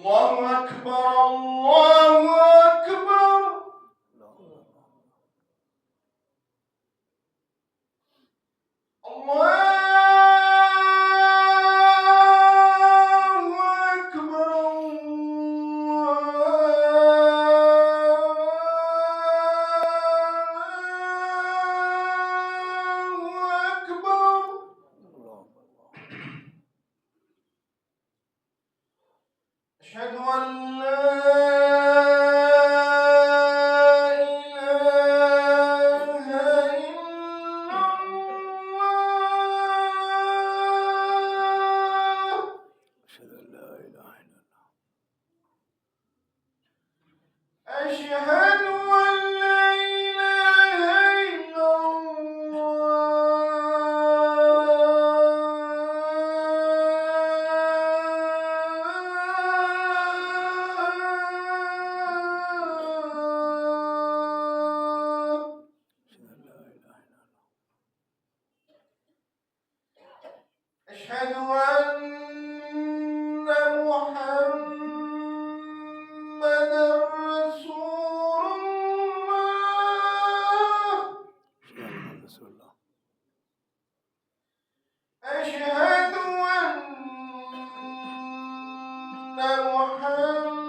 الله أكبر الله أكبر الله أشهد أن لا أشهد أن محمدًا رسول الله أشهد أن محمدًا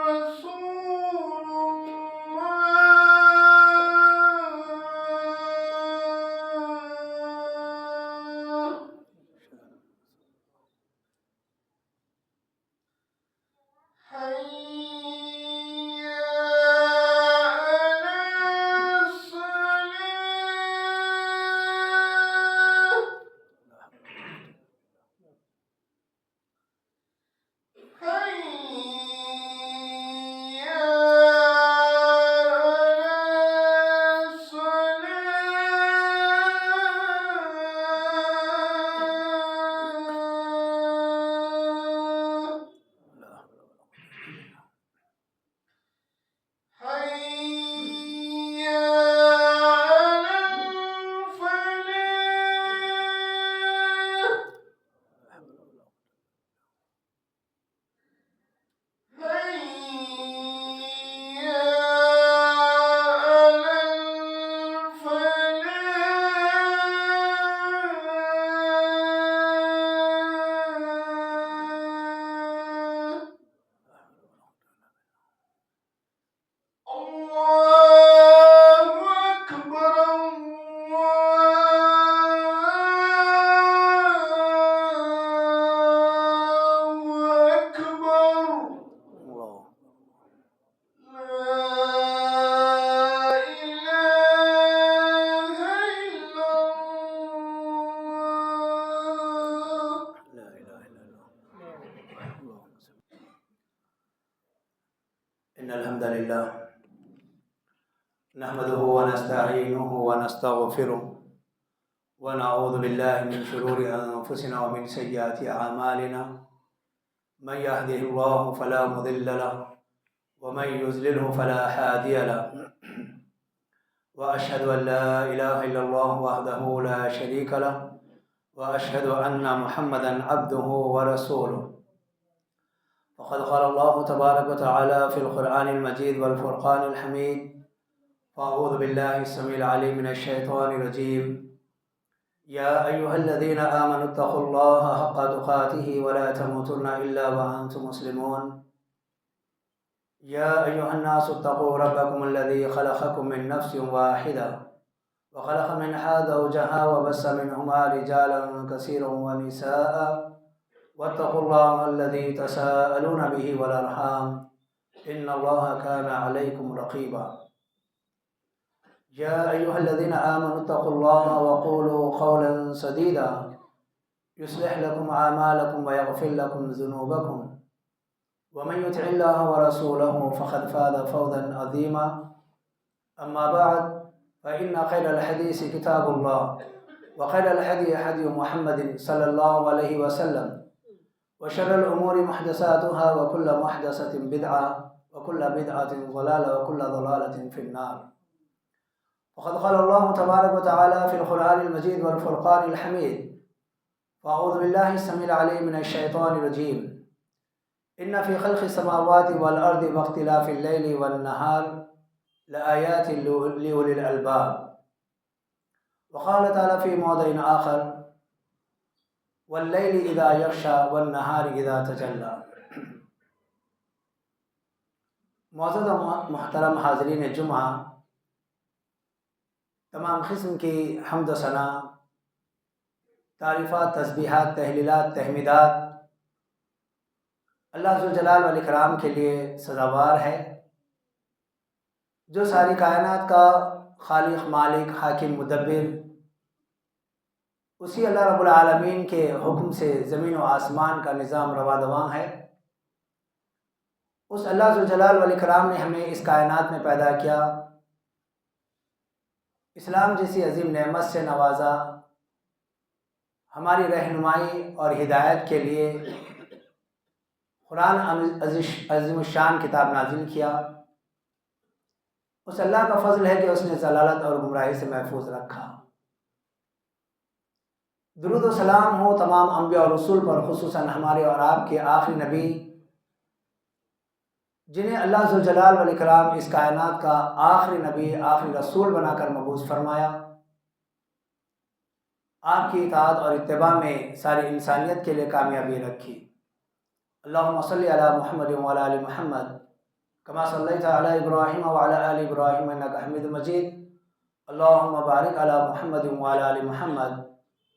رسول الله حي على الصلاة حي على الصلاة حي على الفلاح حي على الفلاح الله أكبر الله أكبر لا إله إلا الله. إن الحمد لله نحمده ونستعينه ونستغفره ونعوذ بالله من شرور أنفسنا ومن سيئات أعمالنا من يهده الله فلا مضل له ومن يضلله فلا هادي له وأشهد أن لا إله إلا الله وحده لا شريك له وأشهد أن محمدا عبده ورسوله وقد قال الله تبارك وتعالى في القرآن المجيد والفرقان الحميد فأعوذ بالله السميع العليم من الشيطان الرجيم يا أيها الذين آمنوا اتقوا الله حق تقاته ولا تموتن إلا وأنتم مسلمون يا أيها الناس اتقوا ربكم الذي خلقكم من نفس واحدة وخلق منها زوجها وبث منهما رجالا كثيرا ونساء واتقوا الله الذي تساءلون به والأرحام إن الله كان عليكم رقيبا يا أيها الذين آمنوا اتقوا الله وقولوا قولا سديدا يصلح لكم أعمالكم ويغفر لكم ذنوبكم ومن يطع الله ورسوله فقد فاز فوزا عظيما أما بعد فإن خير الحديث كتاب الله وخير الهدي هدي محمد صلى الله عليه وسلم وشر الأمور محدثاتها وكل محدثة بدعة وكل بدعة ضلالة وكل ضلالة في النار وقد قال الله تبارك وتعالى في القرآن المجيد والفرقان الحميد فاعوذ باللہ السمیع العلیم من الشیطان الرجیم ان فی خلق السماوات والارض واختلاف اللیل والنہار لآیات لأولی الالباب. وقال تعالی فی موضع آخر واللیل اذا یغشی والنہار اذا تجلی. معزز و محترم حاضرین جمعہ، تمام قسم کی حمد و ثنا، تعریفات، تسبیحات، تحلیلات، تحمیدات اللہ ذوالجلال والاکرام کے لیے سزاوار ہے، جو ساری کائنات کا خالق، مالک، حاکم، مدبر، اسی اللہ رب العالمین کے حکم سے زمین و آسمان کا نظام رواں دواں ہے۔ اس اللہ ذوالجلال والاکرام نے ہمیں اس کائنات میں پیدا کیا، اسلام جیسی عظیم نعمت سے نوازا، ہماری رہنمائی اور ہدایت کے لیے قرآن عظیم الشان کتاب نازل کیا۔ اس اللہ کا فضل ہے کہ اس نے ضلالت اور گمراہی سے محفوظ رکھا۔ درود و سلام ہو تمام انبیاء اور رسول پر، خصوصاً ہمارے اور آپ کے آخری نبی، جنہیں اللہ ذوالجلال والاکرام اس کائنات کا آخری نبی، آخری رسول بنا کر مبعوث فرمایا۔ آپ کی اطاعت اور اتباع میں ساری انسانیت کے لیے کامیابی رکھی۔ اللہم صلی علی محمد وعلی آل محمد کما صلیت علی ابراہیم وعلی آل ابراہیم انک حمید مجید۔ اللہم بارک علی محمد وعلی آل محمد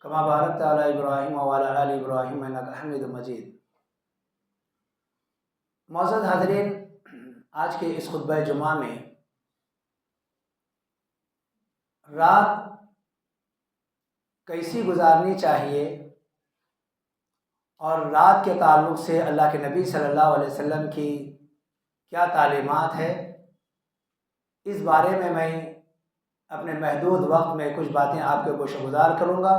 کما بارکت علی ابراہیم وعلی آل ابراہیم انک حمید مجید۔ معزز حاضرین، آج کے اس خطبہ جمعہ میں رات کیسی گزارنی چاہیے اور رات کے تعلق سے اللہ کے نبی صلی اللہ علیہ وسلم کی کیا تعلیمات ہے، اس بارے میں اپنے محدود وقت میں کچھ باتیں آپ کے گوشہ گزار کروں گا۔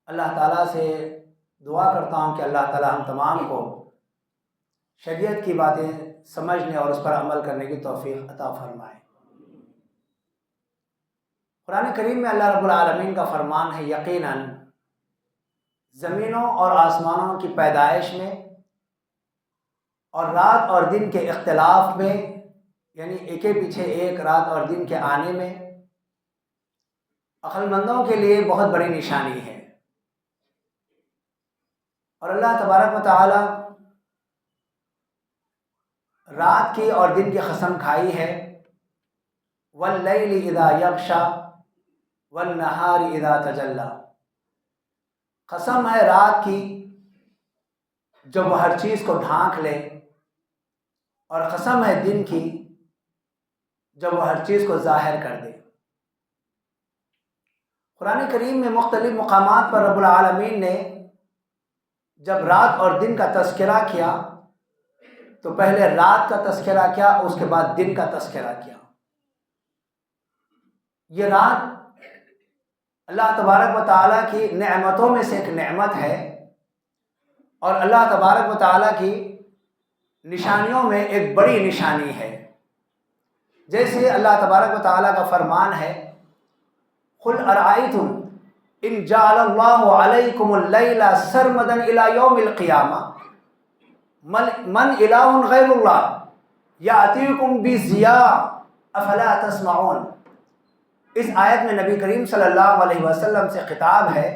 اللہ تعالیٰ سے دعا کرتا ہوں کہ اللہ تعالیٰ ہم تمام کو شریعت کی باتیں سمجھنے اور اس پر عمل کرنے کی توفیق عطا فرمائے۔ قرآن کریم میں اللہ رب العالمین کا فرمان ہے، یقیناً زمینوں اور آسمانوں کی پیدائش میں اور رات اور دن کے اختلاف میں، یعنی ایک کے پیچھے ایک رات اور دن کے آنے میں، عقل مندوں کے لیے بہت بڑی نشانی ہے۔ اور اللہ تبارک و تعالی رات کی اور دن کی قسم کھائی ہے، واللیل اذا یغشی والنہار اذا تجلی۔ قسم ہے رات کی جب وہ ہر چیز کو ڈھانک لے، اور قسم ہے دن کی جب وہ ہر چیز کو ظاہر کر دے۔ قرآن کریم میں مختلف مقامات پر رب العالمین نے جب رات اور دن کا تذکرہ کیا تو پہلے رات کا تذکرہ کیا، اس کے بعد دن کا تذکرہ کیا۔ یہ رات اللہ تبارک و تعالیٰ کی نعمتوں میں سے ایک نعمت ہے، اور اللہ تبارک و تعالیٰ کی نشانیوں میں ایک بڑی نشانی ہے۔ جیسے اللہ تبارک و تعالیٰ کا فرمان ہے، قُلْ أَرَأَيْتُمْ إِنْ جَعَلَ اللَّهُ عَلَيْكُمُ اللَّيْلَ سَرْمَدًا إِلَى يَوْمِ الْقِيَامَةِ مَنْ إِلَٰهٌ غَيْرُ اللَّهِ يَأْتِيكُمْ بِضِيَاءٍ أَفَلَا تَسْمَعُونَ۔ اس آیت میں نبی کریم صلی اللہ علیہ وسلم سے خطاب ہے،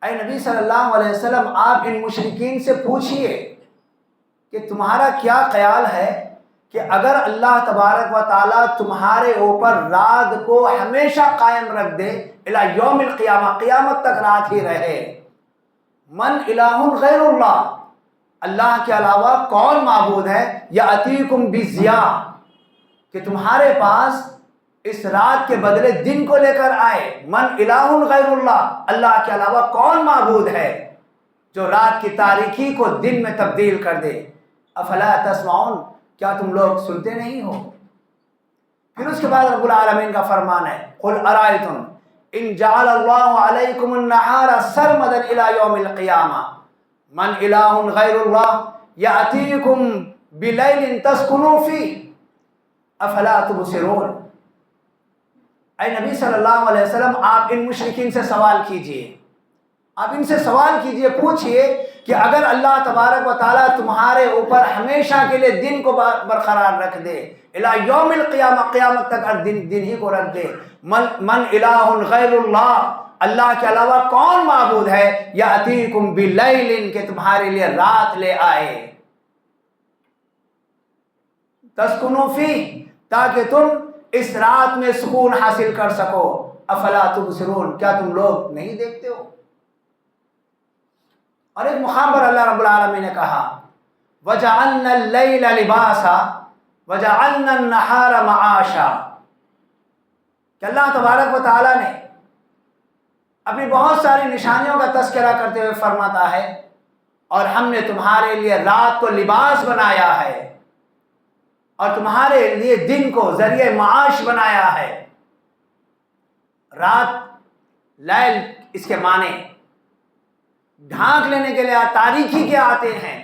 اے نبی صلی اللہ علیہ وسلم، آپ ان مشرکین سے پوچھئے کہ تمہارا کیا خیال ہے کہ اگر اللہ تبارک و تعالیٰ تمہارے اوپر رات کو ہمیشہ قائم رکھ دے، الی یوم القیامہ، قیامت تک رات ہی رہے، من الہ غیر اللہ، اللہ کے علاوہ کون معبود ہے، یاتیکم بضیاء، کہ تمہارے پاس اس رات کے بدلے دن کو لے کر آئے، من الہ غیر اللہ، اللہ کے علاوہ کون معبود ہے جو رات کی تاریکی کو دن میں تبدیل کر دے۔ افلا تسمعون، کیا تم لوگ سنتے نہیں ہو؟ پھر اس کے بعد رب العالمین کا فرمان ہے، قل ارائیتم ان جعل اللہ علیکم النہار سرمدا الی یوم القیامہ من الہ غیر اللہ یاتیکم بلیل تسکنوا فیہ افلا تبصرون۔ اے نبی صلی اللہ علیہ وسلم، آپ ان مشرکین سے سوال کیجئے آپ ان سے سوال کیجئے، پوچھئے کہ اگر اللہ تبارک و تعالیٰ تمہارے اوپر ہمیشہ کے لیے دن کو برقرار رکھ دے، الی یوم القیامہ، قیامت تک ہر دن ہی کو رکھ دے، من الہ غیر اللہ، اللہ کے علاوہ کون معبود ہے، یاتیکم بلیل، کہ تمہارے لیے رات لے آئے، تسکنوا فیہ، تاکہ تم اس رات میں سکون حاصل کر سکو، افلا تبصرون، کیا تم لوگ نہیں دیکھتے ہو؟ اور ایک مقام پر اللہ رب العالمین نے کہا وَجَعَلْنَا اللَّيْلَ لِبَاسًا وَجَعَلْنَا النَّهَارَ مَعَاشًا، کہ اللہ تبارک و تعالیٰ نے اپنی بہت ساری نشانیوں کا تذکرہ کرتے ہوئے فرماتا ہے اور ہم نے تمہارے لیے رات کو لباس بنایا ہے اور تمہارے لیے دن کو ذریعہ معاش بنایا ہے۔ رات، لیل، اس کے معنی ڈھانک لینے کے لیے تاریکی کے آتے ہیں،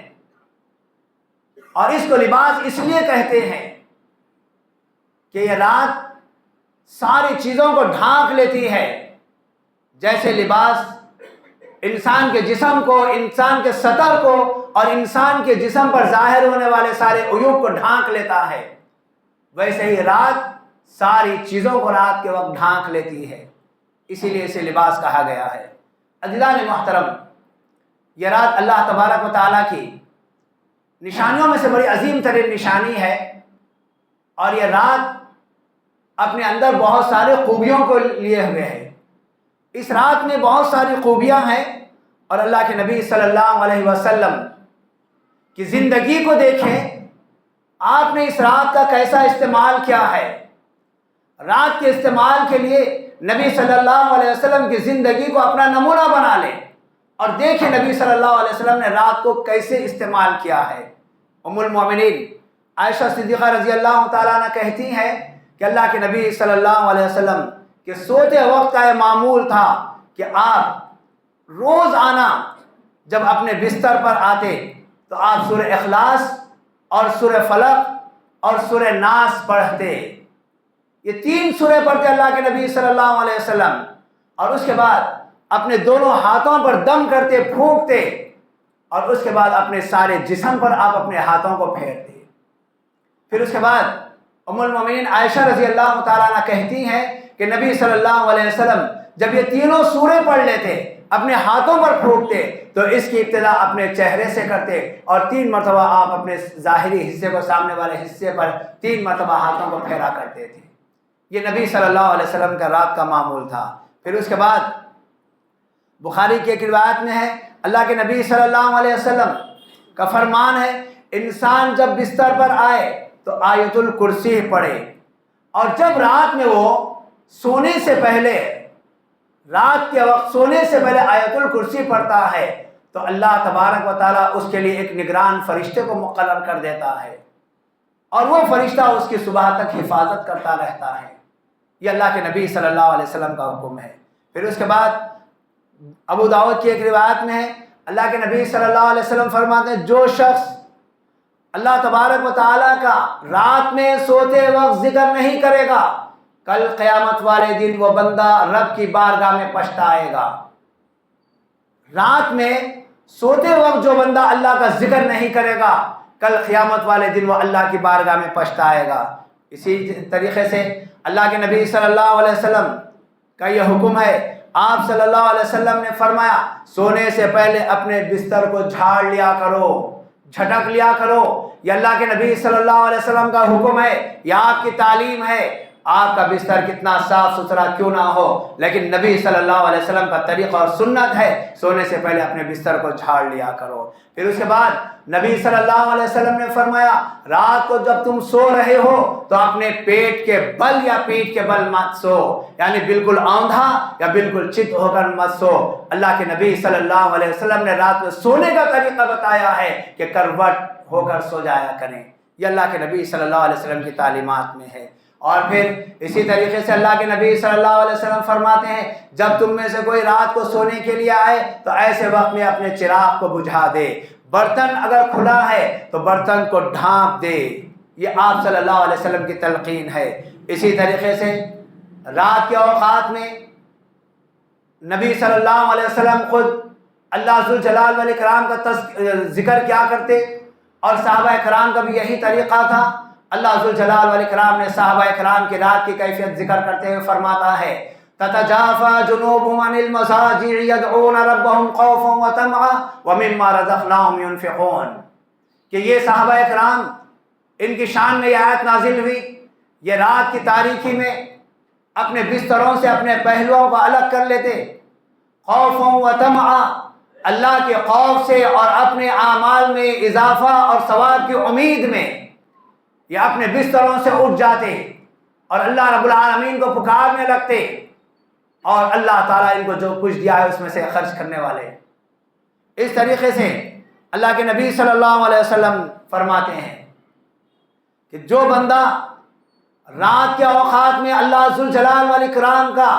اور اس کو لباس اس لیے کہتے ہیں کہ یہ رات ساری چیزوں کو ڈھانک لیتی ہے، جیسے لباس انسان کے جسم کو، انسان کے سطر کو اور انسان کے جسم پر ظاہر ہونے والے سارے عیوب کو ڈھانک لیتا ہے، ویسے ہی رات ساری چیزوں کو رات کے وقت ڈھانک لیتی ہے، اسی لیے اسے لباس کہا گیا ہے۔ عزیزان محترم، یہ رات اللہ تبارک و تعالیٰ کی نشانیوں میں سے بڑی عظیم ترین نشانی ہے، اور یہ رات اپنے اندر بہت سارے خوبیوں کو لیے ہوئے ہے۔ اس رات میں بہت ساری خوبیاں ہیں، اور اللہ کے نبی صلی اللہ علیہ وسلم کی زندگی کو دیکھیں، آپ نے اس رات کا کیسا استعمال کیا ہے۔ رات کے استعمال کے لیے نبی صلی اللہ علیہ وسلم کی زندگی کو اپنا نمونہ بنا لیں اور دیکھیں نبی صلی اللہ علیہ وسلم نے رات کو کیسے استعمال کیا ہے۔ ام المومنین عائشہ صدیقہ رضی اللہ تعالیٰ عنہ کہتی ہیں کہ اللہ کے نبی صلی اللہ علیہ وسلم کے سوتے وقت کا یہ معمول تھا کہ آپ روزانہ جب اپنے بستر پر آتے تو آپ سورہ اخلاص اور سورہ فلق اور سورہ ناس پڑھتے، یہ 3 سورے پڑھتے اللہ کے نبی صلی اللہ علیہ وسلم، اور اس کے بعد اپنے دونوں ہاتھوں پر دم کرتے، پھونکتے، اور اس کے بعد اپنے سارے جسم پر آپ اپنے ہاتھوں کو پھیرتے۔ پھر اس کے بعد ام المومنین عائشہ رضی اللہ تعالیٰ عنہ کہتی ہیں کہ نبی صلی اللہ علیہ وسلم جب یہ تینوں سورے پڑھ لیتے، اپنے ہاتھوں پر پھونکتے، تو اس کی ابتدا اپنے چہرے سے کرتے، اور 3 مرتبہ آپ اپنے ظاہری حصے کو سامنے والے حصے پر 3 مرتبہ ہاتھوں کو پھیرا کرتے تھے۔ یہ نبی صلی اللہ علیہ وسلم کا رات کا معمول تھا۔ پھر اس کے بعد بخاری کی ایک روایت میں ہے، اللہ کے نبی صلی اللہ علیہ وسلم کا فرمان ہے، انسان جب بستر پر آئے تو آیت الکرسی پڑھے، اور جب رات میں وہ سونے سے پہلے، رات کے وقت سونے سے پہلے آیت الکرسی پڑھتا ہے تو اللہ تبارک و تعالیٰ اس کے لیے ایک نگران فرشتے کو مقرر کر دیتا ہے، اور وہ فرشتہ اس کی صبح تک حفاظت کرتا رہتا ہے۔ یہ اللہ کے نبی صلی اللہ علیہ وسلم کا حکم ہے۔ پھر اس کے بعد ابو داؤد کی ایک روایت میں ہے، اللہ کے نبی صلی اللہ علیہ وسلم فرماتے ہیں، جو شخص اللہ تبارک و تعالیٰ کا رات میں سوتے وقت ذکر نہیں کرے گا، کل قیامت والے دن وہ بندہ رب کی بارگاہ میں پچھتائے گا۔ رات میں سوتے وقت جو بندہ اللہ کا ذکر نہیں کرے گا، کل قیامت والے دن وہ اللہ کی بارگاہ میں پچھتائے گا۔ اسی طریقے سے اللہ کے نبی صلی اللہ علیہ وسلم کا یہ حکم ہے، آپ صلی اللہ علیہ وسلم نے فرمایا، سونے سے پہلے اپنے بستر کو جھاڑ لیا کرو، جھٹک لیا کرو۔ یہ اللہ کے نبی صلی اللہ علیہ وسلم کا حکم ہے، یہ آپ کی تعلیم ہے۔ آپ کا بستر کتنا صاف ستھرا کیوں نہ ہو، لیکن نبی صلی اللہ علیہ وسلم کا طریقہ اور سنت ہے، سونے سے پہلے اپنے بستر کو جھاڑ لیا کرو۔ پھر اس کے بعد نبی صلی اللہ علیہ وسلم نے فرمایا، رات کو جب تم سو رہے ہو تو اپنے پیٹ کے بل یا پیٹھ کے بل مت سو، یعنی بالکل آندھا یا بالکل چت ہو کر مت سو۔ اللہ کے نبی صلی اللہ علیہ وسلم نے رات میں سونے کا طریقہ بتایا ہے کہ کروٹ ہو کر سو جایا کریں، یہ اللہ کے نبی صلی اللہ علیہ وسلم کی تعلیمات میں ہے۔ اور پھر اسی طریقے سے اللہ کے نبی صلی اللہ علیہ وسلم فرماتے ہیں، جب تم میں سے کوئی رات کو سونے کے لیے آئے تو ایسے وقت میں اپنے چراغ کو بجھا دے، برتن اگر کھلا ہے تو برتن کو ڈھانپ دے، یہ آپ صلی اللہ علیہ وسلم کی تلقین ہے۔ اسی طریقے سے رات کے اوقات میں نبی صلی اللہ علیہ وسلم خود اللہ ذوالجلال والاکرام کا ذکر کیا کرتے، اور صحابہ کرام کا بھی یہی طریقہ تھا۔ اللہ ذوالجلال والاکرام نے صحابہ کرام کی رات کی کیفیت ذکر کرتے ہوئے فرماتا ہے تتجافى جنوبهم عن المضاجع يدعون ربهم خوفا وطمعا ومما رزقناهم ينفقون، کہ یہ صحابہ کرام ان کی شان میں یہ آیت نازل ہوئی، یہ رات کی تاریکی میں اپنے بستروں سے اپنے پہلوؤں کو الگ کر لیتے، خوفا وطمعا، اللہ کے خوف سے اور اپنے اعمال میں اضافہ اور ثواب کی امید میں یہ اپنے بستروں سے اٹھ جاتے اور اللہ رب العالمین کو پکارنے لگتے، اور اللہ تعالیٰ ان کو جو کچھ دیا ہے اس میں سے خرچ کرنے والے۔ اس طریقے سے اللہ کے نبی صلی اللہ علیہ وسلم فرماتے ہیں کہ جو بندہ رات کے اوقات میں اللہ ذوالجلال والاکرام کا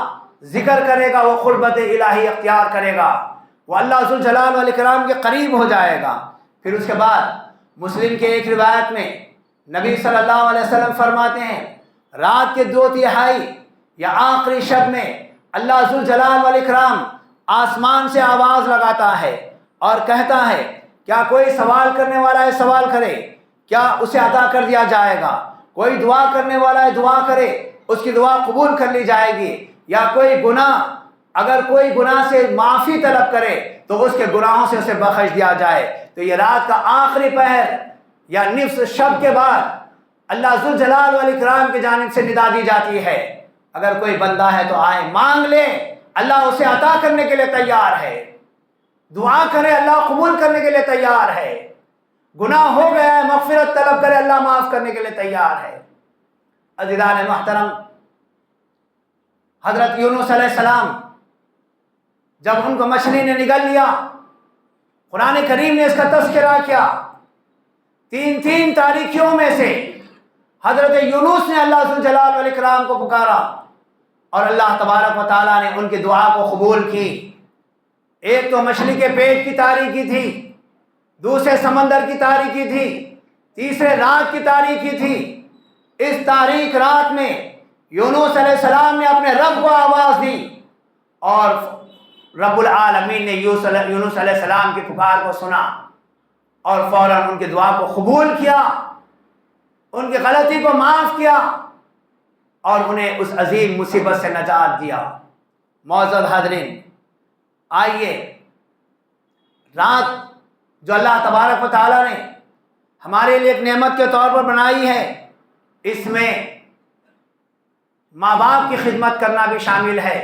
ذکر کرے گا وہ قربت الہی اختیار کرے گا، وہ اللہ ذوالجلال والاکرام کے قریب ہو جائے گا۔ پھر اس کے بعد مسلم کے ایک روایت میں نبی صلی اللہ علیہ وسلم فرماتے ہیں رات کے 2/3 یا آخری شب میں اللہ ذوالجلال والاکرام آسمان سے آواز لگاتا ہے اور کہتا ہے کیا کوئی سوال کرنے والا ہے سوال کرے، کیا اسے عطا کر دیا جائے گا، کوئی دعا کرنے والا ہے دعا کرے اس کی دعا قبول کر لی جائے گی، یا کوئی گناہ اگر کوئی گناہ سے معافی طلب کرے تو اس کے گناہوں سے اسے بخش دیا جائے۔ تو یہ رات کا آخری پہر یا نصف شب کے بعد اللہ ذوالجلال والاکرام کی جانب سے ندا دی جاتی ہے اگر کوئی بندہ ہے تو آئے مانگ لے، اللہ اسے عطا کرنے کے لیے تیار ہے، دعا کرے اللہ قبول کرنے کے لیے تیار ہے، گناہ ہو گیا ہے مغفرت طلب کرے اللہ معاف کرنے کے لیے تیار ہے۔ عزیزان محترم، حضرت یونس علیہ السلام جب ان کو مچھلی نے نگل لیا، قرآن کریم نے اس کا تذکرہ کیا، 3 تاریکیوں میں سے حضرت یونس نے اللہ ذوالجلال والاکرام کو پکارا اور اللہ تبارک و تعالیٰ نے ان کی دعا کو قبول کی۔ ایک تو مچھلی کے پیٹ کی تاریکی تھی، دوسرے سمندر کی تاریکی تھی، تیسرے رات کی تاریکی تھی۔ اس تاریک رات میں یونس علیہ السلام نے اپنے رب کو آواز دی اور رب العالمین نے یونس علیہ السلام کی پکار کو سنا اور فوراً ان کی دعا کو قبول کیا، ان کی غلطی کو معاف کیا اور انہیں اس عظیم مصیبت سے نجات دیا۔ معزز حاضرین، آئیے رات جو اللہ تبارک و تعالیٰ نے ہمارے لیے ایک نعمت کے طور پر بنائی ہے، اس میں ماں باپ کی خدمت کرنا بھی شامل ہے،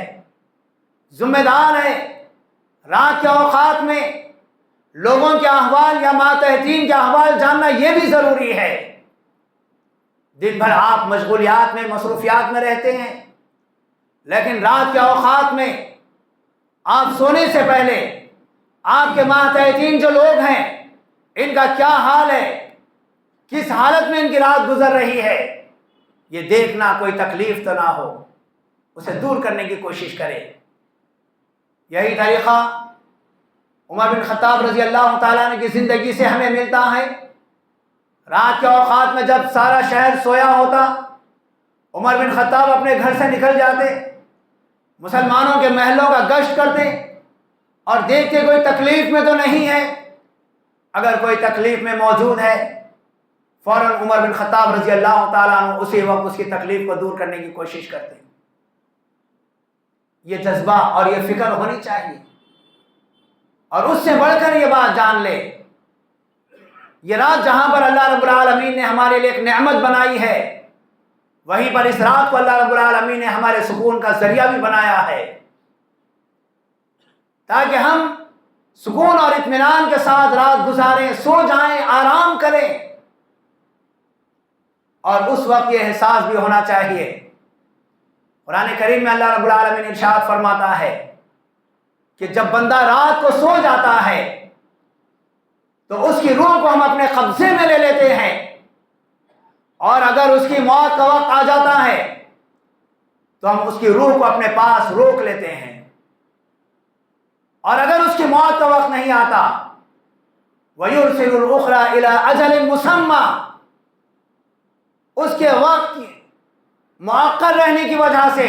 ذمہ دار ہے۔ رات کے اوقات میں لوگوں کے احوال یا ماتحتین کے احوال جاننا یہ بھی ضروری ہے۔ دن بھر آپ مشغولیات میں مصروفیات میں رہتے ہیں، لیکن رات کے اوقات میں آپ سونے سے پہلے آپ کے ماتحتین جو لوگ ہیں ان کا کیا حال ہے، کس حالت میں ان کی رات گزر رہی ہے، یہ دیکھنا، کوئی تکلیف تو نہ ہو، اسے دور کرنے کی کوشش کرے۔ یہی طریقہ عمر بن خطاب رضی اللہ تعالیٰ عنہ کی زندگی سے ہمیں ملتا ہے۔ رات کے اوقات میں جب سارا شہر سویا ہوتا، عمر بن خطاب اپنے گھر سے نکل جاتے، مسلمانوں کے محلوں کا گشت کرتے اور دیکھتے کوئی تکلیف میں تو نہیں ہے، اگر کوئی تکلیف میں موجود ہے فوراً عمر بن خطاب رضی اللہ تعالیٰ عنہ اسی وقت اس کی تکلیف کو دور کرنے کی کوشش کرتے۔ یہ جذبہ اور یہ فکر ہونی چاہیے، اور اس سے بڑھ کر یہ بات جان لے، یہ رات جہاں پر اللہ رب العالمین نے ہمارے لیے ایک نعمت بنائی ہے، وہیں پر اس رات کو اللہ رب العالمین نے ہمارے سکون کا ذریعہ بھی بنایا ہے، تاکہ ہم سکون اور اطمینان کے ساتھ رات گزاریں، سو جائیں، آرام کریں۔ اور اس وقت یہ احساس بھی ہونا چاہیے، قرآن کریم میں اللہ رب العالمین ارشاد فرماتا ہے کہ جب بندہ رات کو سو جاتا ہے تو اس کی روح کو ہم اپنے قبضے میں لے لیتے ہیں، اور اگر اس کی موت کا وقت آ جاتا ہے تو ہم اس کی روح کو اپنے پاس روک لیتے ہیں، اور اگر اس کی موت کا وقت نہیں آتا وَيُرْسِلُ الْأُخْرَى إِلَىٰ أَجَلٍ مُّسَمًّى، اس کے وقت مؤخر رہنے کی وجہ سے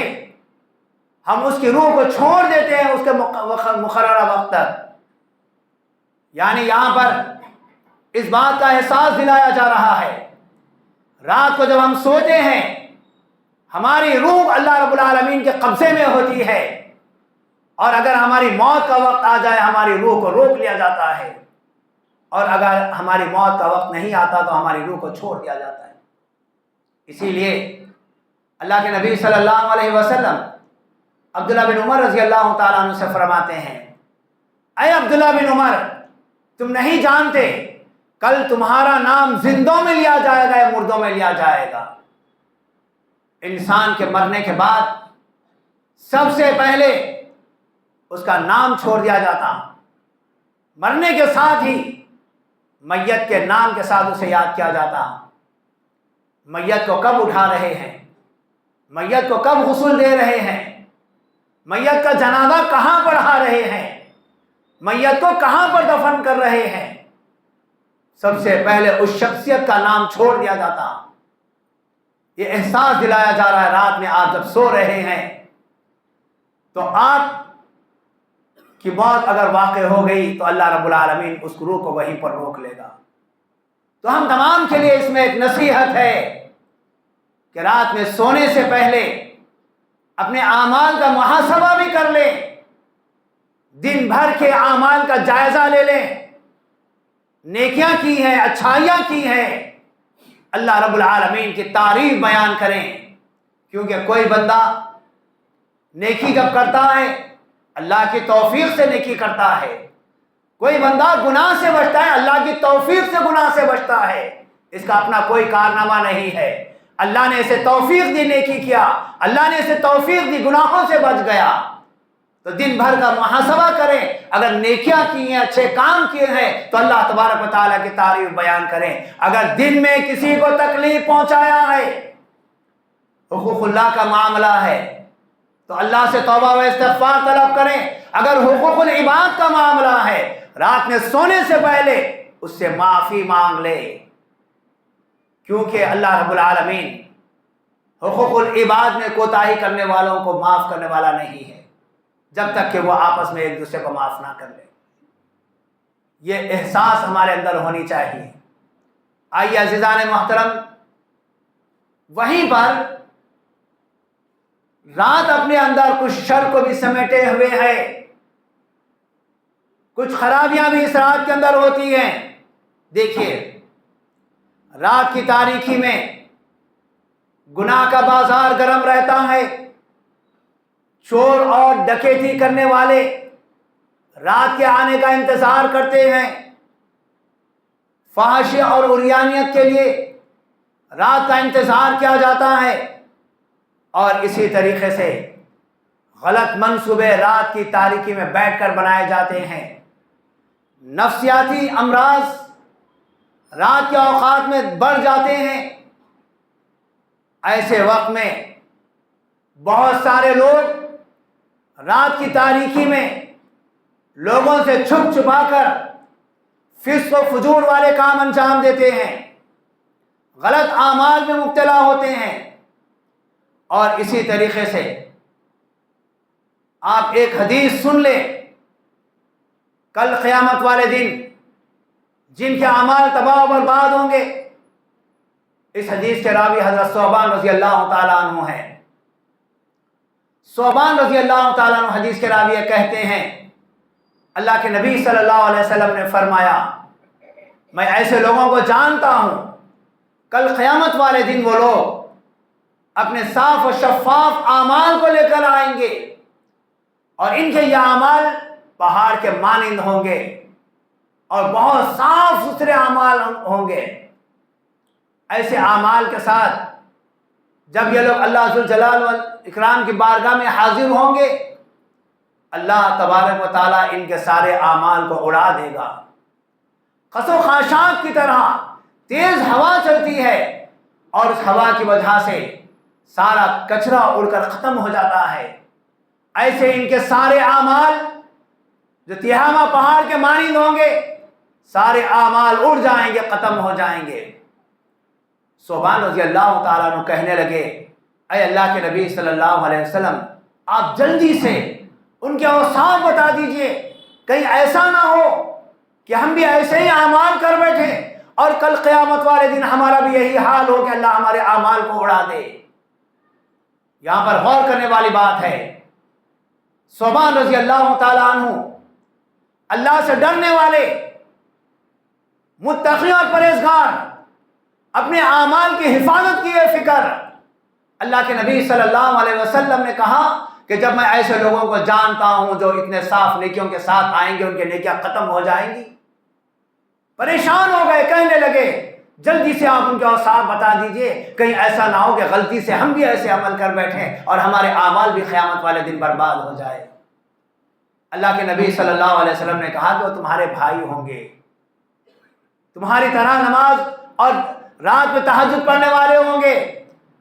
ہم اس کی روح کو چھوڑ دیتے ہیں اس کے مقررہ وقت تک۔ یعنی یہاں پر اس بات کا احساس دلایا جا رہا ہے، رات کو جب ہم سوتے ہیں ہماری روح اللہ رب العالمین کے قبضے میں ہوتی ہے، اور اگر ہماری موت کا وقت آ جائے ہماری روح کو روک لیا جاتا ہے، اور اگر ہماری موت کا وقت نہیں آتا تو ہماری روح کو چھوڑ دیا جاتا ہے۔ اسی لیے اللہ کے نبی صلی اللہ علیہ وسلم عبداللہ بن عمر رضی اللہ تعالیٰ عنہ سے فرماتے ہیں، اے عبداللہ بن عمر، تم نہیں جانتے کل تمہارا نام زندوں میں لیا جائے گا یا مردوں میں لیا جائے گا۔ انسان کے مرنے کے بعد سب سے پہلے اس کا نام چھوڑ دیا جاتا، مرنے کے ساتھ ہی میت کے نام کے ساتھ اسے یاد کیا جاتا۔ میت کو کب اٹھا رہے ہیں، میت کو کب غسل دے رہے ہیں، میت کا جنازہ کہاں پڑھا رہے ہیں، میت کو کہاں پر دفن کر رہے ہیں، سب سے پہلے اس شخصیت کا نام چھوڑ دیا جاتا۔ یہ احساس دلایا جا رہا ہے رات میں آپ جب سو رہے ہیں تو آپ کی موت اگر واقع ہو گئی تو اللہ رب العالمین اس روح کو وہیں پر روک لے گا۔ تو ہم تمام کے لیے اس میں ایک نصیحت ہے کہ رات میں سونے سے پہلے اپنے اعمال کا محاسبہ بھی کر لیں، دن بھر کے اعمال کا جائزہ لے لیں، نیکیاں کی ہیں، اچھائیاں کی ہیں، اللہ رب العالمین کی تعریف بیان کریں، کیونکہ کوئی بندہ نیکی جب کرتا ہے اللہ کی توفیق سے نیکی کرتا ہے، کوئی بندہ گناہ سے بچتا ہے اللہ کی توفیق سے گناہ سے بچتا ہے، اس کا اپنا کوئی کارنامہ نہیں ہے، اللہ نے اسے توفیق دی نیکی کیا، اللہ نے اسے توفیق دی گناہوں سے بچ گیا۔ تو دن بھر کا محاسبہ کریں، اگر نیکیاں کی ہیں، اچھے کام کیے ہیں تو اللہ تبارک و تعالیٰ کی تعریف بیان کریں۔ اگر دن میں کسی کو تکلیف پہنچایا ہے، حقوق اللہ کا معاملہ ہے تو اللہ سے توبہ و استغفار طلب کریں۔ اگر حقوق العباد کا معاملہ ہے رات میں سونے سے پہلے اس سے معافی مانگ لے، کیونکہ اللہ رب العالمین حقوق العباد میں کوتاہی کرنے والوں کو معاف کرنے والا نہیں ہے جب تک کہ وہ آپس میں ایک دوسرے کو معاف نہ کر لے۔ یہ احساس ہمارے اندر ہونی چاہیے۔ آئیے عزیزان محترم، وہیں پر رات اپنے اندر کچھ شر کو بھی سمیٹے ہوئے ہے، کچھ خرابیاں بھی اس رات کے اندر ہوتی ہیں۔ دیکھیے، رات کی تاریکی میں گناہ کا بازار گرم رہتا ہے، چور اور ڈکیتی کرنے والے رات کے آنے کا انتظار کرتے ہیں، فحاشی اور عریانیت کے لیے رات کا انتظار کیا جاتا ہے، اور اسی طریقے سے غلط منصوبے رات کی تاریکی میں بیٹھ کر بنائے جاتے ہیں۔ نفسیاتی امراض رات کے اوقات میں بڑھ جاتے ہیں۔ ایسے وقت میں بہت سارے لوگ رات کی تاریکی میں لوگوں سے چھپ چھپا کر فسق و فجور والے کام انجام دیتے ہیں، غلط اعمال میں مبتلا ہوتے ہیں۔ اور اسی طریقے سے آپ ایک حدیث سن لیں، کل قیامت والے دن جن کے اعمال تباہ و برباد ہوں گے، اس حدیث کے راوی حضرت ثوبان رضی اللہ تعالیٰ عنہ ہیں۔ ثوبان رضی اللہ تعالیٰ عنہ حدیث کے راوی کہتے ہیں، اللہ کے نبی صلی اللہ علیہ وسلم نے فرمایا، میں ایسے لوگوں کو جانتا ہوں کل قیامت والے دن وہ لوگ اپنے صاف و شفاف اعمال کو لے کر آئیں گے، اور ان کے یہ اعمال پہاڑ کے مانند ہوں گے اور بہت صاف ستھرے اعمال ہوں گے۔ ایسے اعمال کے ساتھ جب یہ لوگ اللہ ذوالجلال والاکرام کی بارگاہ میں حاضر ہوں گے، اللہ تبارک و تعالیٰ ان کے سارے اعمال کو اڑا دے گا۔ خس و خاشاک کی طرح تیز ہوا چلتی ہے، اور اس ہوا کی وجہ سے سارا کچرا اڑ کر ختم ہو جاتا ہے۔ ایسے ان کے سارے اعمال جو تہامہ پہاڑ کے مانند ہوں گے، سارے اعمال اڑ جائیں گے، ختم ہو جائیں گے۔ ثوبان رضی اللہ تعالیٰ عنہ کہنے لگے، اے اللہ کے نبی صلی اللہ علیہ وسلم، آپ جلدی سے ان کے اوصاف بتا دیجئے، کہیں ایسا نہ ہو کہ ہم بھی ایسے ہی اعمال کر بیٹھے اور کل قیامت والے دن ہمارا بھی یہی حال ہو کہ اللہ ہمارے اعمال کو اڑا دے۔ یہاں پر غور کرنے والی بات ہے، ثوبان رضی اللہ تعالیٰ عنہ اللہ سے ڈرنے والے، متقی اور پرہیزگار، اپنے اعمال کی حفاظت کیے فکر۔ اللہ کے نبی صلی اللہ علیہ وسلم نے کہا کہ جب میں ایسے لوگوں کو جانتا ہوں جو اتنے صاف نیکیوں کے ساتھ آئیں گے، ان کی نیکیاں ختم ہو جائیں گی، پریشان ہو گئے، کہنے لگے جلدی سے آپ ان کے اوصاف بتا دیجئے، کہیں ایسا نہ ہو کہ غلطی سے ہم بھی ایسے عمل کر بیٹھیں اور ہمارے اعمال بھی قیامت والے دن برباد ہو جائے۔ اللہ کے نبی صلی اللہ علیہ وسلم نے کہا کہ وہ تمہارے بھائی ہوں گے، تمہاری طرح نماز اور رات میں تہجد پڑھنے والے ہوں گے،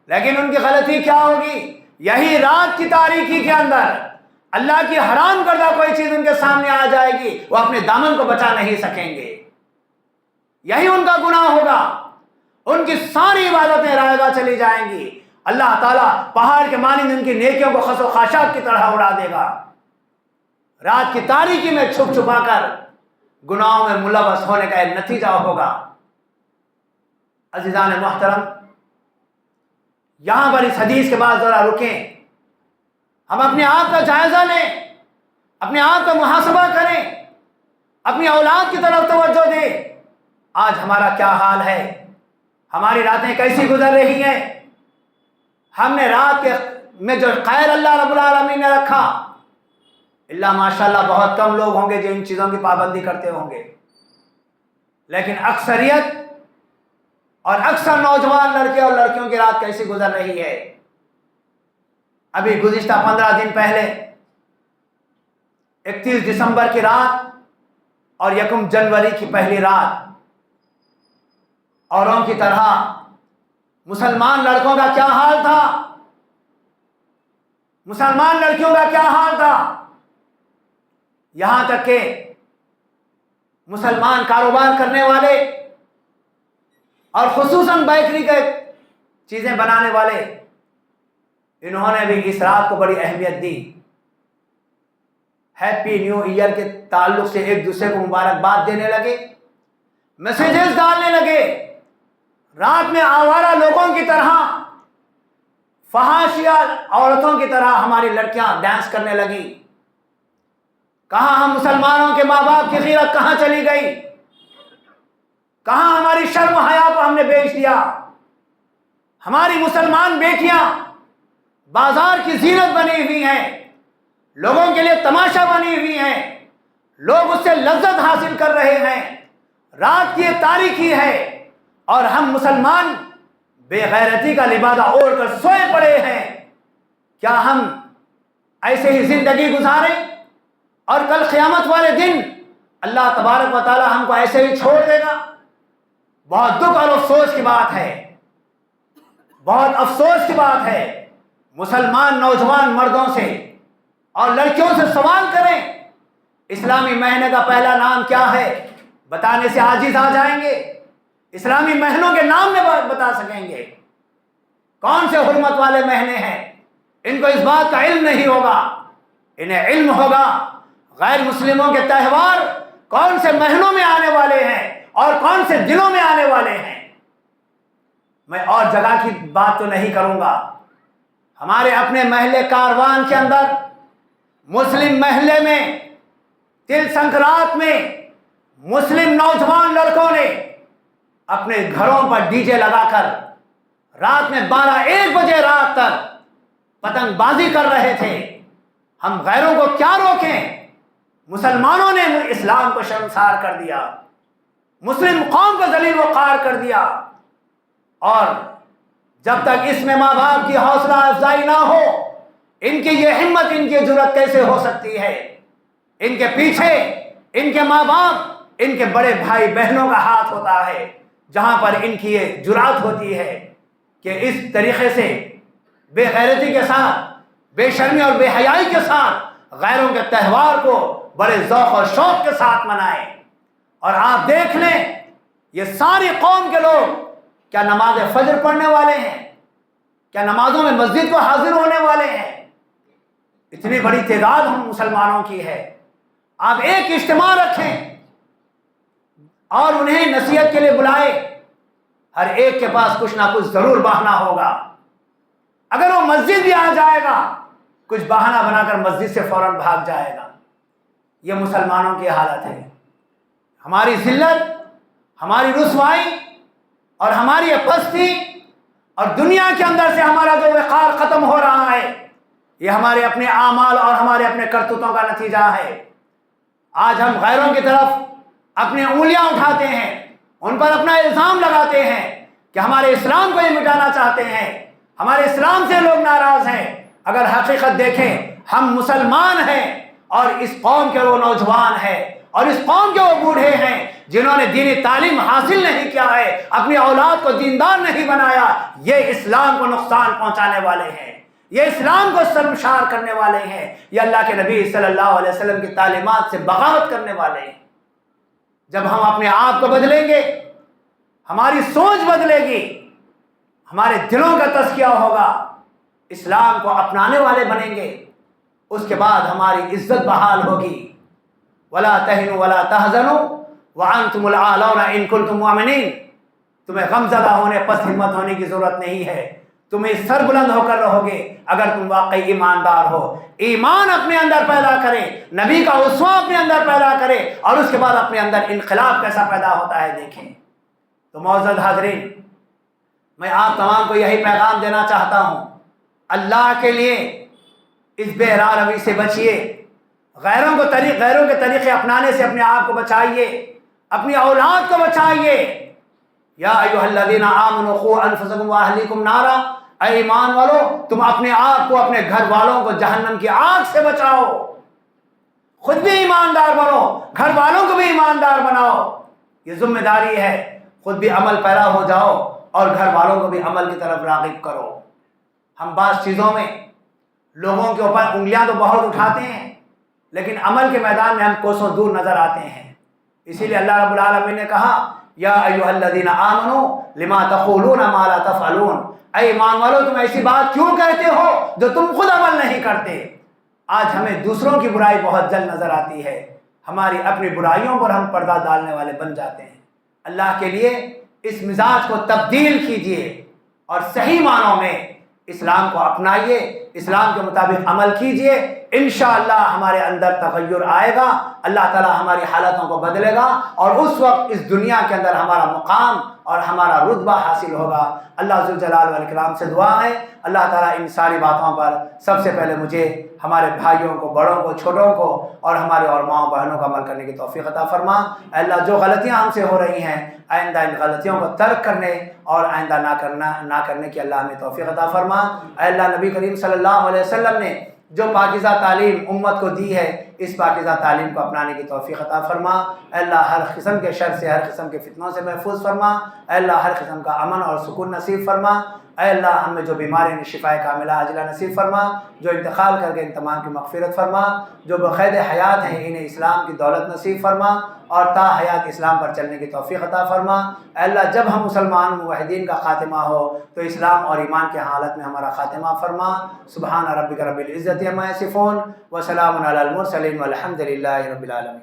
لیکن ان کی غلطی کیا ہوگی؟ یہی رات کی تاریکی کے اندر اللہ کی حرام کردہ کوئی چیز ان کے سامنے آ جائے گی، وہ اپنے دامن کو بچا نہیں سکیں گے، یہی ان کا گناہ ہوگا، ان کی ساری عبادتیں رائگاں چلی جائیں گی، اللہ تعالیٰ پہاڑ کے مانند ان کی نیکیوں کو خس و خاشاک کی طرح اڑا دے گا۔ رات کی تاریکی میں چھپ چھپا کر گناہوں میں ملوث ہونے کا ایک نتیجہ ہوگا۔ عزیزان محترم، یہاں پر اس حدیث کے بعد ذرا رکیں، ہم اپنے آپ کا جائزہ لیں، اپنے آپ کا محاسبہ کریں، اپنی اولاد کی طرف توجہ دیں۔ آج ہمارا کیا حال ہے؟ ہماری راتیں کیسی گزر رہی ہیں؟ ہم نے رات کے میں جو خیر اللہ رب العالمین نے رکھا، اللہ ماشاءاللہ بہت کم لوگ ہوں گے جو ان چیزوں کی پابندی کرتے ہوں گے، لیکن اکثریت اور اکثر نوجوان لڑکے اور لڑکیوں کی رات کیسی گزر رہی ہے؟ ابھی گزشتہ 15 دن پہلے 31 دسمبر کی رات اور 1 جنوری کی پہلی رات، اوروں کی طرح مسلمان لڑکوں کا کیا حال تھا، مسلمان لڑکیوں کا کیا حال تھا، یہاں تک کہ مسلمان کاروبار کرنے والے اور خصوصاً بیکری کے چیزیں بنانے والے، انہوں نے بھی اس رات کو بڑی اہمیت دی، ہیپی نیو ایئر کے تعلق سے ایک دوسرے کو مبارکباد دینے لگے، میسیجز ڈالنے لگے، رات میں آوارہ لوگوں کی طرح، فحاشیہ عورتوں کی طرح ہماری لڑکیاں ڈانس کرنے لگی۔ کہاں ہم مسلمانوں کے ماں باپ کی غیرت کہاں چلی گئی؟ کہاں ہماری شرم و حیا کو ہم نے بیچ دیا؟ ہماری مسلمان بیٹیاں بازار کی زینت بنی ہوئی ہیں، لوگوں کے لیے تماشا بنی ہوئی ہیں، لوگ اس سے لذت حاصل کر رہے ہیں، رات کی تاریکی ہے اور ہم مسلمان بے غیرتی کا لبادہ اوڑھ کر سوئے پڑے ہیں۔ کیا ہم ایسے ہی زندگی گزاریں اور کل قیامت والے دن اللہ تبارک و تعالی ہم کو ایسے ہی چھوڑ دے گا؟ بہت دکھ اور افسوس کی بات ہے، بہت افسوس کی بات ہے۔ مسلمان نوجوان مردوں سے اور لڑکیوں سے سوال کریں، اسلامی مہینے کا پہلا نام کیا ہے؟ بتانے سے عاجز آ جائیں گے۔ اسلامی مہینوں کے نام میں بتا سکیں گے کون سے حرمت والے مہینے ہیں؟ ان کو اس بات کا علم نہیں ہوگا، انہیں علم ہوگا غیر مسلموں کے تہوار کون سے مہینوں میں آنے والے ہیں اور کون سے دنوں میں آنے والے ہیں۔ میں اور جگہ کی بات تو نہیں کروں گا، ہمارے اپنے محلے کاروان کے اندر، مسلم محلے میں تل سنکرانت میں مسلم نوجوان لڑکوں نے اپنے گھروں پر ڈی جے لگا کر رات میں 12-1 بجے رات تک پتنگ بازی کر رہے تھے۔ ہم غیروں کو کیا روکیں؟ مسلمانوں نے اسلام کو شرمسار کر دیا، مسلم قوم کو ذلیل و خوار کر دیا، اور جب تک اس میں ماں باپ کی حوصلہ افزائی نہ ہو، ان کی یہ ہمت، ان کی جرأت کیسے ہو سکتی ہے؟ ان کے پیچھے ان کے ماں باپ، ان کے بڑے بھائی بہنوں کا ہاتھ ہوتا ہے، جہاں پر ان کی یہ جرأت ہوتی ہے کہ اس طریقے سے بے غیرتی کے ساتھ، بے شرمی اور بے حیائی کے ساتھ غیروں کے تہوار کو بڑے ذوق اور شوق کے ساتھ منائیں۔ اور آپ دیکھ لیں، یہ ساری قوم کے لوگ کیا نماز فجر پڑھنے والے ہیں؟ کیا نمازوں میں مسجد کو حاضر ہونے والے ہیں؟ اتنی بڑی تعداد ہم مسلمانوں کی ہے، آپ ایک اجتماع رکھیں اور انہیں نصیحت کے لیے بلائیں، ہر ایک کے پاس کچھ نہ کچھ ضرور بہانہ ہوگا، اگر وہ مسجد بھی آ جائے گا کچھ بہانہ بنا کر مسجد سے فوراً بھاگ جائے گا۔ یہ مسلمانوں کی حالت ہے، ہماری ذلت، ہماری رسوائی اور ہماری یہ پستی اور دنیا کے اندر سے ہمارا جو وقار ختم ہو رہا ہے، یہ ہمارے اپنے اعمال اور ہمارے اپنے کرتوتوں کا نتیجہ ہے۔ آج ہم غیروں کی طرف اپنی انگلیاں اٹھاتے ہیں، ان پر اپنا الزام لگاتے ہیں کہ ہمارے اسلام کو یہ مٹانا چاہتے ہیں، ہمارے اسلام سے لوگ ناراض ہیں۔ اگر حقیقت دیکھیں، ہم مسلمان ہیں اور اس قوم کے وہ نوجوان ہیں اور اس قوم کے وہ بوڑھے ہیں جنہوں نے دینی تعلیم حاصل نہیں کیا ہے، اپنی اولاد کو دیندار نہیں بنایا، یہ اسلام کو نقصان پہنچانے والے ہیں، یہ اسلام کو شرمسار کرنے والے ہیں، یہ اللہ کے نبی صلی اللہ علیہ وسلم کی تعلیمات سے بغاوت کرنے والے ہیں۔ جب ہم اپنے آپ کو بدلیں گے، ہماری سوچ بدلے گی، ہمارے دلوں کا تزکیہ ہوگا، اسلام کو اپنانے والے بنیں گے، اس کے بعد ہماری عزت بحال ہوگی۔ وَلَا تَهِنُوا وَلَا تَحْزَنُوا وَأَنْتُمُ الْأَعْلَوْنَ إِن كُنتُم مُؤْمِنِينَ۔ تمہیں غم زدہ ہونے، پس ہمت ہونے کی ضرورت نہیں ہے، تمہیں سر بلند ہو کر رہو گے اگر تم واقعی ایماندار ہو۔ ایمان اپنے اندر پیدا کرے، نبی کا اسوہ اپنے اندر پیدا کرے، اور اس کے بعد اپنے اندر انقلاب کیسا پیدا ہوتا ہے دیکھیں۔ تو معزز حاضرین، میں آپ تمام کو یہی پیغام دینا چاہتا ہوں، اللہ کے لیے اس بے راہ روی سے بچیے، غیروں کے طریقے اپنانے سے اپنے آپ کو بچائیے، اپنی اولاد کو بچائیے۔ یا ایھا الذین آمنوا قوا انفسکم واہلیکم نارا، اے ایمان والو، تم اپنے آپ کو، اپنے گھر والوں کو جہنم کی آگ سے بچاؤ، خود بھی ایماندار بنو، گھر والوں کو بھی ایماندار بناؤ۔ یہ ذمہ داری ہے، خود بھی عمل پیرا ہو جاؤ اور گھر والوں کو بھی عمل کی طرف راغب کرو۔ ہم بعض چیزوں میں لوگوں کے اوپر انگلیاں تو بہت اٹھاتے ہیں، لیکن عمل کے میدان میں ہم کوسوں دور نظر آتے ہیں۔ اسی لیے اللہ رب العالمین نے کہا، یا ایھا الذین آمنوا لما تقولون ما لا تفعلون، اے ایمان والو، تم ایسی بات کیوں کہتے ہو جو تم خود عمل نہیں کرتے۔ آج ہمیں دوسروں کی برائی بہت جلد نظر آتی ہے، ہماری اپنی برائیوں پر ہم پردہ ڈالنے والے بن جاتے ہیں۔ اللہ کے لیے اس مزاج کو تبدیل کیجئے اور صحیح معنوں میں اسلام کو اپنائیے، اسلام کے مطابق عمل کیجئے، انشاءاللہ ہمارے اندر تغیر آئے گا، اللہ تعالی ہماری حالتوں کو بدلے گا، اور اس وقت اس دنیا کے اندر ہمارا مقام اور ہمارا رتبہ حاصل ہوگا۔ اللہ ذوالجلال والاکرام سے دعا ہے، اللہ تعالیٰ ان ساری باتوں پر سب سے پہلے مجھے، ہمارے بھائیوں کو، بڑوں کو، چھوٹوں کو، اور ہمارے اور ماؤں بہنوں کو عمل کرنے کی توفیق عطا فرما۔ اے اللہ، جو غلطیاں ہم سے ہو رہی ہیں، آئندہ ان غلطیوں کو ترک کرنے اور آئندہ نہ کرنے کی اللہ ہمیں توفیق عطا فرما۔ اے اللہ، نبی کریم صلی اللہ علیہ وسلم نے جو پاکیزہ تعلیم امت کو دی ہے، اس پاکیزہ تعلیم کو اپنانے کی توفیق عطا فرما۔ اے اللہ، ہر قسم کے شر سے، ہر قسم کے فتنوں سے محفوظ فرما۔ اے اللہ، ہر قسم کا امن اور سکون نصیب فرما۔ اے اللہ، ہمیں جو بیماری نے شفائے کاملہ عاجلہ نصیب فرما، جو انتقال کر کے ان تمام کی مغفرت فرما، جو بقید حیات ہیں انہیں اسلام کی دولت نصیب فرما اور تا حیات اسلام پر چلنے کی توفیق عطا فرما۔ اے اللہ، جب ہم مسلمان موحدین کا خاتمہ ہو تو اسلام اور ایمان کی حالت میں ہمارا خاتمہ فرما۔ سبحان ربک رب العزت عما یصفون وسلام علی المرسلین والحمد للہ رب العالمین۔